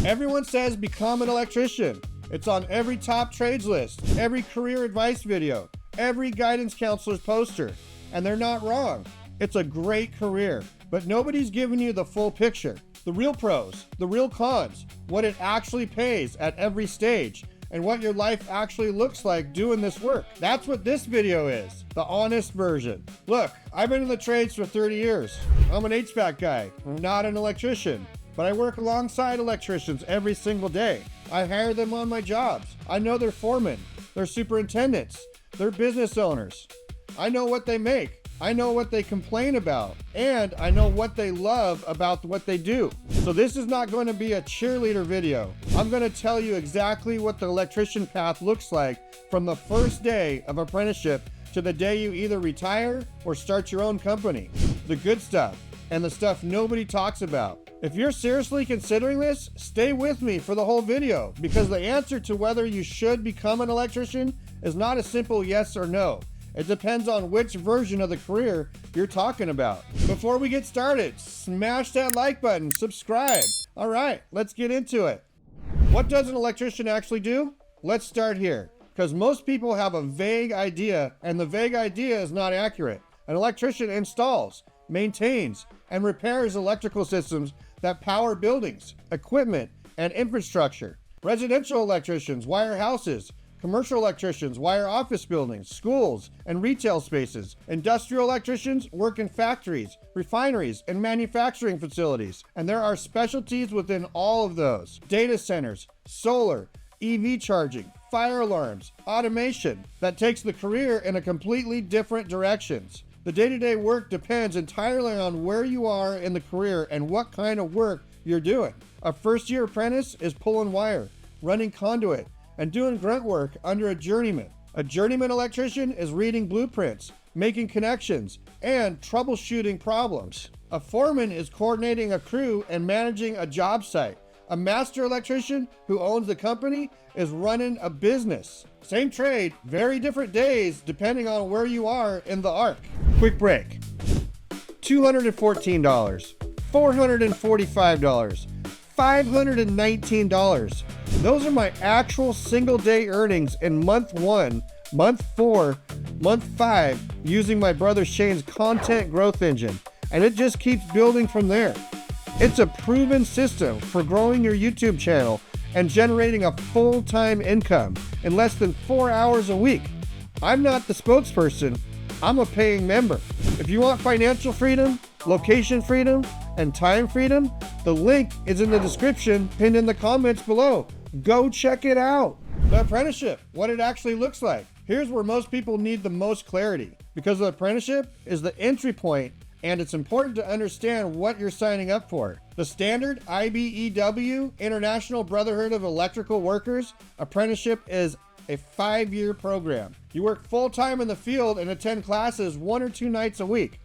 Everyone says become an electrician. It's on every top trades list, every career advice video, every guidance counselor's poster. And they're not wrong. It's a great career, but nobody's giving you the full picture. The real pros, the real cons, what it actually pays at every stage, and what your life actually looks like doing this work. That's what this video is, the honest version. Look, I've been in the trades for 30 years. I'm an HVAC guy, not an electrician, but I work alongside electricians every single day. I hire them on my jobs. I know their foremen, their superintendents, their business owners. I know what they make. I know what they complain about, and I know what they love about what they do. So this is not going to be a cheerleader video. I'm going to tell you exactly what the electrician path looks like from the first day of apprenticeship to the day you either retire or start your own company. The good stuff and the stuff nobody talks about. If you're seriously considering this, stay with me for the whole video, because the answer to whether you should become an electrician is not a simple yes or no. It depends on which version of the career you're talking about. Before we get started, smash that like button, subscribe. All right, let's get into it. What does an electrician actually do? Let's start here, because most people have a vague idea, and the vague idea is not accurate. An electrician installs, maintains, and repairs electrical systems that power buildings, equipment, and infrastructure. Residential electricians wire houses. Commercial electricians wire office buildings, schools, and retail spaces. Industrial electricians work in factories, refineries, and manufacturing facilities. And there are specialties within all of those. Data centers, solar, EV charging, fire alarms, automation. That takes the career in a completely different directions. The day-to-day work depends entirely on where you are in the career and what kind of work you're doing. A first-year apprentice is pulling wire, running conduit, and doing grunt work under a journeyman. A journeyman electrician is reading blueprints, making connections, and troubleshooting problems. A foreman is coordinating a crew and managing a job site. A master electrician who owns the company is running a business. Same trade, very different days depending on where you are in the arc. Quick break. $214, $445, $519. Those are my actual single day earnings in month 1, month 4, month 5 using my brother Shane's content growth engine, and it just keeps building from there. It's a proven system for growing your YouTube channel and generating a full-time income in less than 4 hours a week. I'm not the spokesperson, I'm a paying member. If you want financial freedom, location freedom, and time freedom, the link is in the description pinned in the comments below. Go check it out. The apprenticeship, what it actually looks like. Here's where most people need the most clarity, because the apprenticeship is the entry point, and it's important to understand what you're signing up for. The standard IBEW, International Brotherhood of Electrical Workers, apprenticeship is a 5-year program. You work full-time in the field and attend classes 1 or 2 nights a week.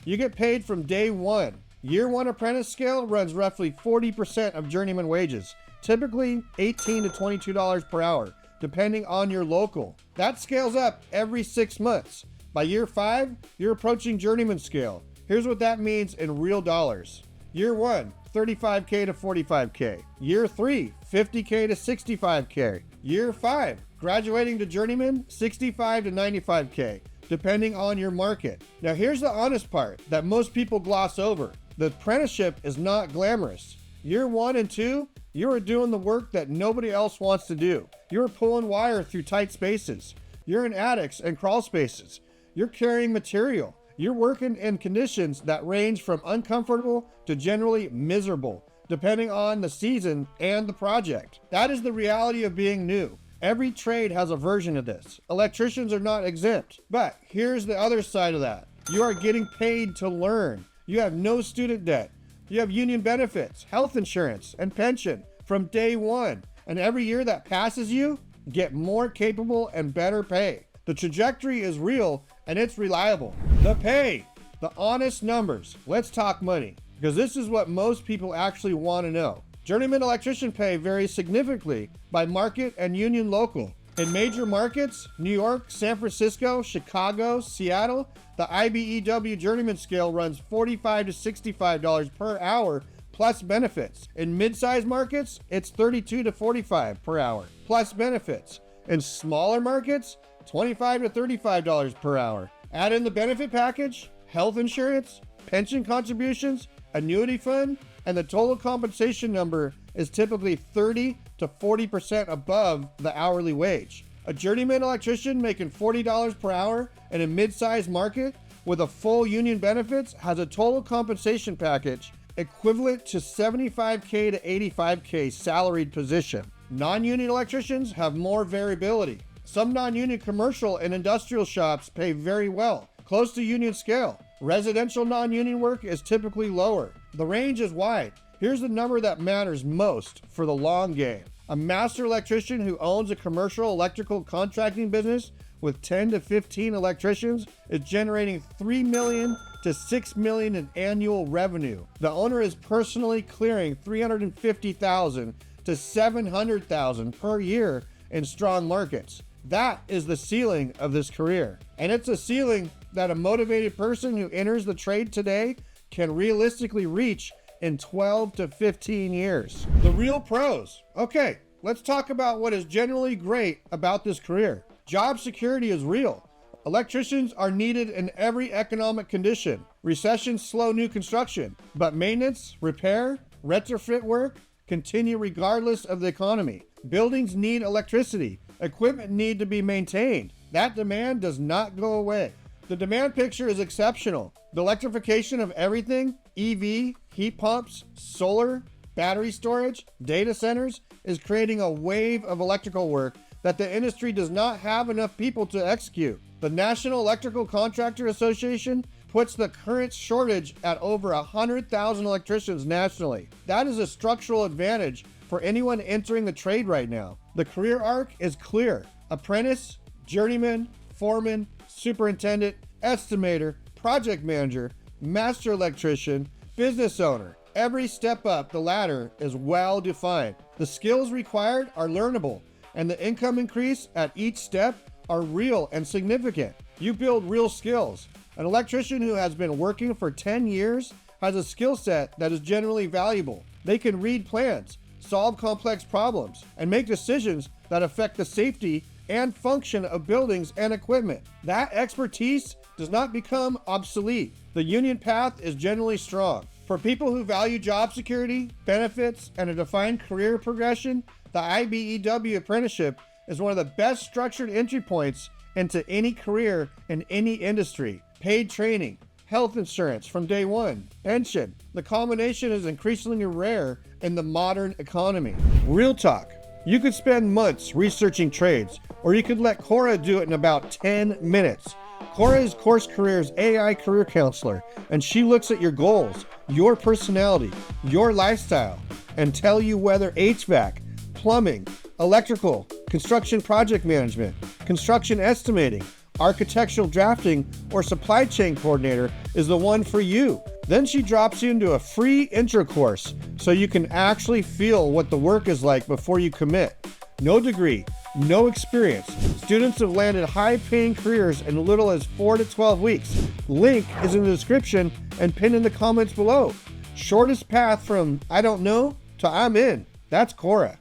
You get paid from day one. Year 1 apprentice scale runs roughly 40% of journeyman wages, typically $18 to $22 per hour, depending on your local. That scales up every 6 months. By year 5, you're approaching journeyman scale. Here's what that means in real dollars. Year 1, $35K to $45K. Year 3, $50K to $65K. Year 5, graduating to journeyman, $65 to $95K, depending on your market. Now here's the honest part that most people gloss over. The apprenticeship is not glamorous. Year 1 and 2, you are doing the work that nobody else wants to do. You're pulling wire through tight spaces. You're in attics and crawl spaces. You're carrying material. You're working in conditions that range from uncomfortable to generally miserable, depending on the season and the project. That is the reality of being new. Every trade has a version of this. Electricians are not exempt. But here's the other side of that. You are getting paid to learn. You have no student debt. You have union benefits, health insurance, and pension from day one. And every year that passes you, get more capable and better pay. The trajectory is real and it's reliable. The pay, the honest numbers. Let's talk money, because this is what most people actually want to know. Journeyman electrician pay varies significantly by market and union local. In major markets, New York, San Francisco, Chicago, Seattle, the IBEW journeyman scale runs $45 to $65 per hour plus benefits. In mid-sized markets, it's $32 to $45 per hour, plus benefits. In smaller markets, $25 to $35 per hour. Add in the benefit package, health insurance, pension contributions, annuity fund, and the total compensation number is typically 30 to 40% above the hourly wage. A journeyman electrician making $40 per hour in a mid-sized market with a full union benefits has a total compensation package equivalent to $75K to $85K salaried position. Non-union electricians have more variability. Some non-union commercial and industrial shops pay very well, close to union scale. Residential non-union work is typically lower. The range is wide. Here's the number that matters most for the long game. A master electrician who owns a commercial electrical contracting business with 10 to 15 electricians is generating $3 million to $6 million in annual revenue. The owner is personally clearing $350,000 to $700,000 per year in strong markets. That is the ceiling of this career. And it's a ceiling that a motivated person who enters the trade today can realistically reach in 12 to 15 years. The real pros. Okay, let's talk about what is generally great about this career. Job security is real. Electricians are needed in every economic condition. Recessions slow new construction, but maintenance, repair, retrofit work continue regardless of the economy. Buildings need electricity. Equipment need to be maintained. That demand does not go away. The demand picture is exceptional. The electrification of everything, EV, heat pumps, solar, battery storage, data centers, is creating a wave of electrical work that the industry does not have enough people to execute. The National Electrical Contractor Association puts the current shortage at over 100,000 electricians nationally. That is a structural advantage for anyone entering the trade right now. The career arc is clear. Apprentice, journeyman, foreman, superintendent, estimator, project manager, master electrician, business owner. Every step up the ladder is well defined. The skills required are learnable, and the income increase at each step are real and significant. You build real skills. An electrician who has been working for 10 years has a skill set that is generally valuable. They can read plans, solve complex problems, and make decisions that affect the safety and function of buildings and equipment. That expertise does not become obsolete. The union path is generally strong. For people who value job security, benefits, and a defined career progression, the IBEW apprenticeship is one of the best structured entry points into any career in any industry. Paid training, health insurance from day one, pension. The combination is increasingly rare in the modern economy. Real talk. You could spend months researching trades, or you could let Coura do it in about 10 minutes. Coura is Course Career's AI career counselor, and she looks at your goals, your personality, your lifestyle, and tell you whether HVAC, plumbing, electrical, construction project management, construction estimating, architectural drafting, or supply chain coordinator is the one for you. Then she drops you into a free intro course so you can actually feel what the work is like before you commit. No degree, no experience. Students have landed high-paying careers in little as 4 to 12 weeks. Link is in the description and pinned in the comments below. Shortest path from I don't know to I'm in. That's Coura.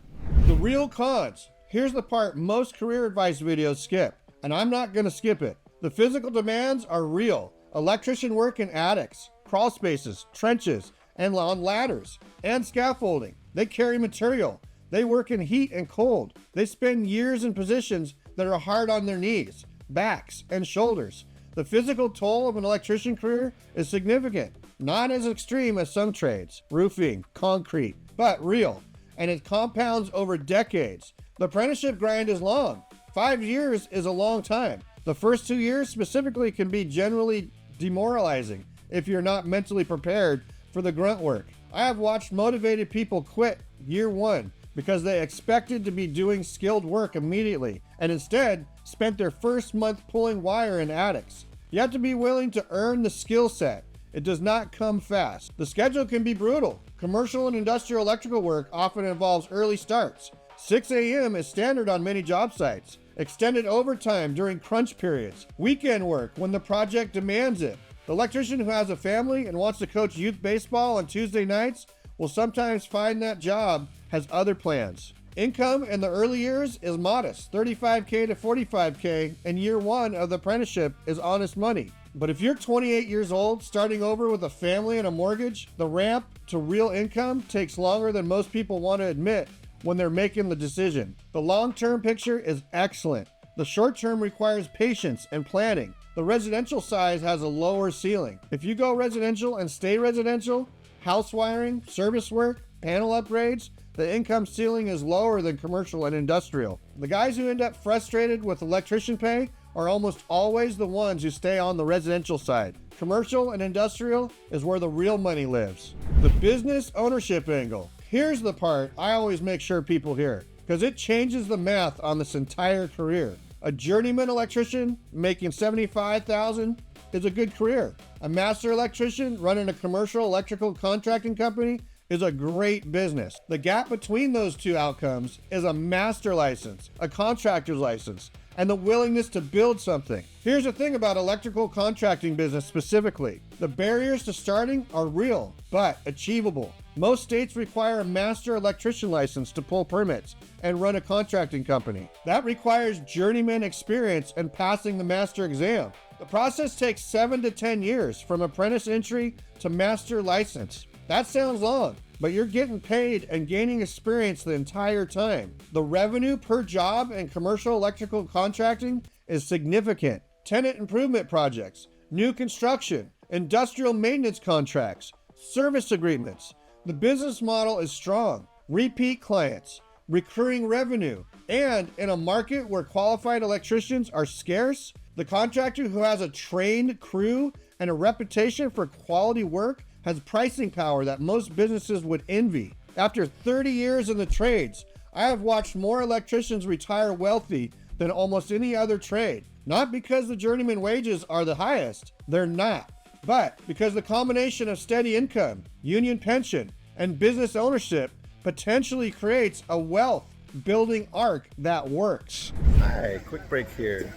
The real cons. Here's the part most career advice videos skip, and I'm not going to skip it. The physical demands are real. Electrician work in attics, crawl spaces, trenches, and on ladders, and scaffolding. They carry material. They work in heat and cold. They spend years in positions that are hard on their knees, backs, and shoulders. The physical toll of an electrician career is significant, not as extreme as some trades, roofing, concrete, but real, and it compounds over decades. The apprenticeship grind is long. 5 years is a long time. The first 2 years specifically can be generally demoralizing if you're not mentally prepared for the grunt work. I have watched motivated people quit year one because they expected to be doing skilled work immediately and instead spent their first month pulling wire in attics. You have to be willing to earn the skill set. It does not come fast. The schedule can be brutal. Commercial and industrial electrical work often involves early starts. 6 a.m. is standard on many job sites. Extended overtime during crunch periods. Weekend work when the project demands it. The electrician who has a family and wants to coach youth baseball on Tuesday nights will sometimes find that job has other plans. Income in the early years is modest, 35K to 45K, and year one of the apprenticeship is honest money. But if you're 28 years old, starting over with a family and a mortgage, the ramp to real income takes longer than most people want to admit when they're making the decision. The long-term picture is excellent. The short-term requires patience and planning. The residential side has a lower ceiling. If you go residential and stay residential, house wiring, service work, panel upgrades, the income ceiling is lower than commercial and industrial. The guys who end up frustrated with electrician pay are almost always the ones who stay on the residential side. Commercial and industrial is where the real money lives. The business ownership angle. Here's the part I always make sure people hear, because it changes the math on this entire career. A journeyman electrician making $75,000 is a good career. A master electrician running a commercial electrical contracting company is a great business. The gap between those two outcomes is a master license, a contractor's license, and the willingness to build something. Here's the thing about electrical contracting business specifically. The barriers to starting are real, but achievable. Most states require a master electrician license to pull permits and run a contracting company. That requires journeyman experience and passing the master exam. The process takes 7 to 10 years from apprentice entry to master license. That sounds long, but you're getting paid and gaining experience the entire time. The revenue per job in commercial electrical contracting is significant. Tenant improvement projects, new construction, industrial maintenance contracts, service agreements. The business model is strong. Repeat clients, recurring revenue, and in a market where qualified electricians are scarce, the contractor who has a trained crew and a reputation for quality work has pricing power that most businesses would envy. After 30 years in the trades, I have watched more electricians retire wealthy than almost any other trade. Not because the journeyman wages are the highest, they're not, but because the combination of steady income, union pension, and business ownership potentially creates a wealth building arc that works. Hi, quick break here.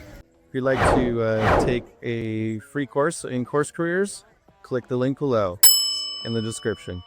If you'd like to take a free course in Course Careers, click the link below in the description.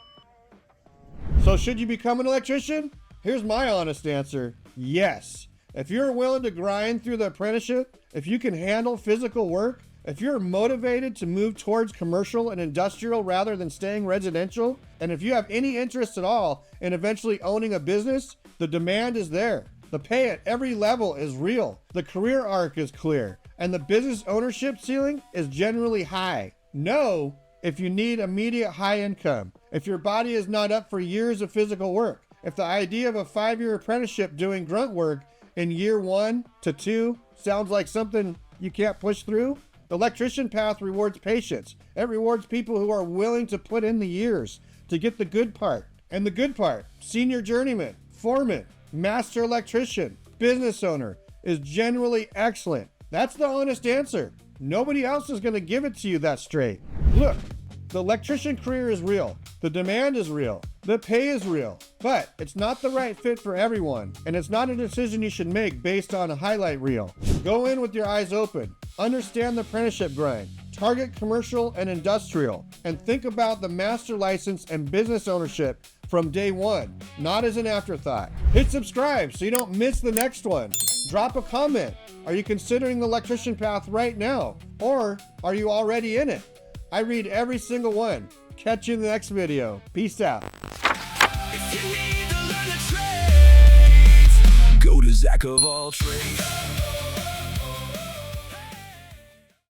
So should you become an electrician? Here's my honest answer, yes. If you're willing to grind through the apprenticeship, if you can handle physical work, if you're motivated to move towards commercial and industrial rather than staying residential, and if you have any interest at all in eventually owning a business, the demand is there. The pay at every level is real. The career arc is clear, and the business ownership ceiling is generally high. No, if you need immediate high income, if your body is not up for years of physical work, if the idea of a 5-year apprenticeship doing grunt work in year 1 to 2 sounds like something you can't push through, the electrician path rewards patience. It rewards people who are willing to put in the years to get the good part. And the good part, senior journeyman, foreman, master electrician, business owner, is generally excellent. That's the honest answer. Nobody else is going to give it to you that straight. Look, the electrician career is real. The demand is real. The pay is real. But it's not the right fit for everyone. And it's not a decision you should make based on a highlight reel. Go in with your eyes open. Understand the apprenticeship grind. Target commercial and industrial. And think about the master license and business ownership from day one, not as an afterthought. Hit subscribe so you don't miss the next one. Drop a comment. Are you considering the electrician path right now? Or are you already in it? I read every single one. Catch you in the next video. Peace out. If you need to learn the trades, go to Jack of all trades.